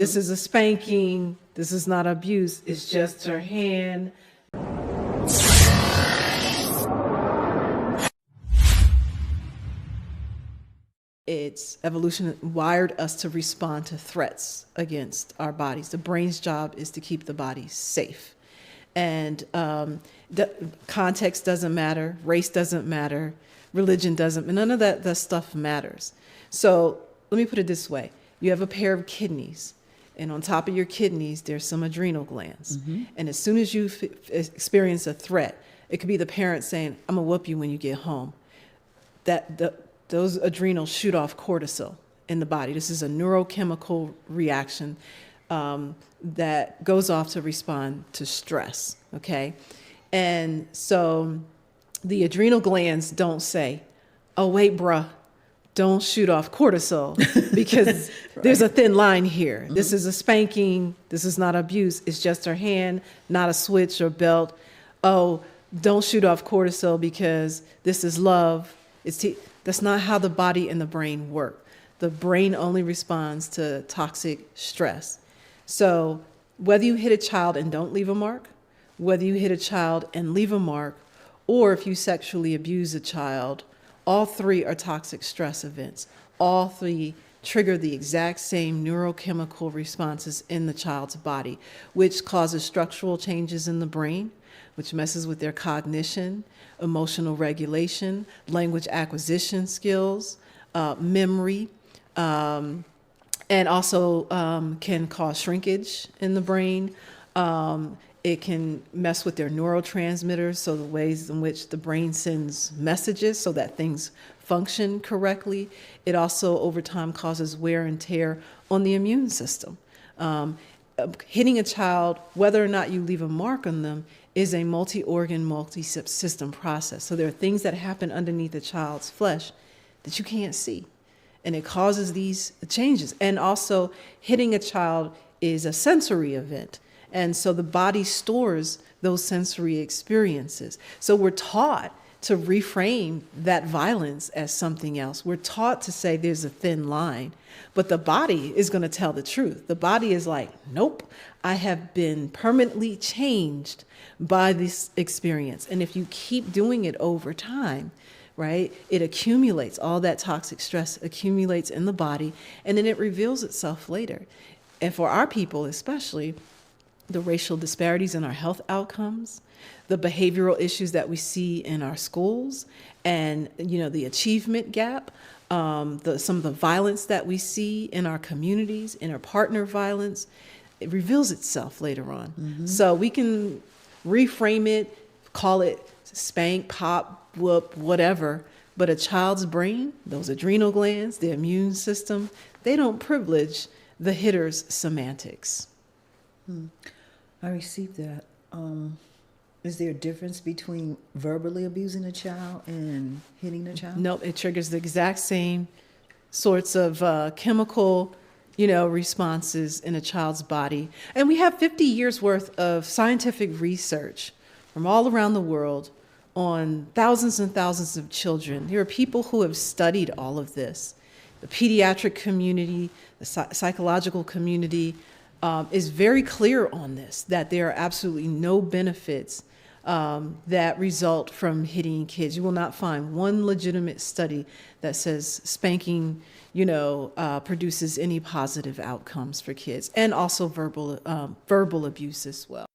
This is a spanking. This is not abuse. It's just her hand. It's evolution wired us to respond to threats against our bodies. The brain's job is to keep the body safe. And the context doesn't matter, race doesn't matter, religion doesn't, none of that stuff matters. So let me put it this way. You have a pair of kidneys, and on top of your kidneys, there's some adrenal glands. Mm-hmm. And as soon as you experience a threat, it could be the parent saying, I'm gonna whoop you when you get home. Those adrenals shoot off cortisol in the body. This is a neurochemical reaction that goes off to respond to stress, okay? And so the adrenal glands don't say, oh, wait, bruh, don't shoot off cortisol because right. There's a thin line here. Mm-hmm. This is a spanking. This is not abuse. It's just her hand, not a switch or belt. Oh, don't shoot off cortisol because this is love. That's not how the body and the brain work. The brain only responds to toxic stress. So whether you hit a child and don't leave a mark, whether you hit a child and leave a mark, or if you sexually abuse a child, all three are toxic stress events. All three trigger the exact same neurochemical responses in the child's body, which causes structural changes in the brain, which messes with their cognition, emotional regulation, language acquisition skills, memory, and also can cause shrinkage in the brain. It can mess with their neurotransmitters, so the ways in which the brain sends messages so that things function correctly. It also, over time, causes wear and tear on the immune system. Hitting a child, whether or not you leave a mark on them, is a multi-organ, multi-system process. So there are things that happen underneath a child's flesh that you can't see. And it causes these changes. And also, hitting a child is a sensory event. And so the body stores those sensory experiences. So we're taught to reframe that violence as something else. We're taught to say there's a thin line, but the body is going to tell the truth. The body is like, nope, I have been permanently changed by this experience. And if you keep doing it over time, right, it accumulates, all that toxic stress accumulates in the body, and then it reveals itself later. And for our people especially, the racial disparities in our health outcomes, the behavioral issues that we see in our schools, and the achievement gap, some of the violence that we see in our communities, in our partner violence, it reveals itself later on. Mm-hmm. So we can reframe it, call it spank, pop, whoop, whatever, but a child's brain, those adrenal glands, the immune system, they don't privilege the hitter's semantics. I received that. Is there a difference between verbally abusing a child and hitting a child? No, it triggers the exact same sorts of chemical, responses in a child's body. And we have 50 years worth of scientific research from all around the world on thousands and thousands of children. There are people who have studied all of this. The pediatric community, the psychological community, is very clear on this, that there are absolutely no benefits that result from hitting kids. You will not find one legitimate study that says spanking, produces any positive outcomes for kids, and also verbal abuse as well.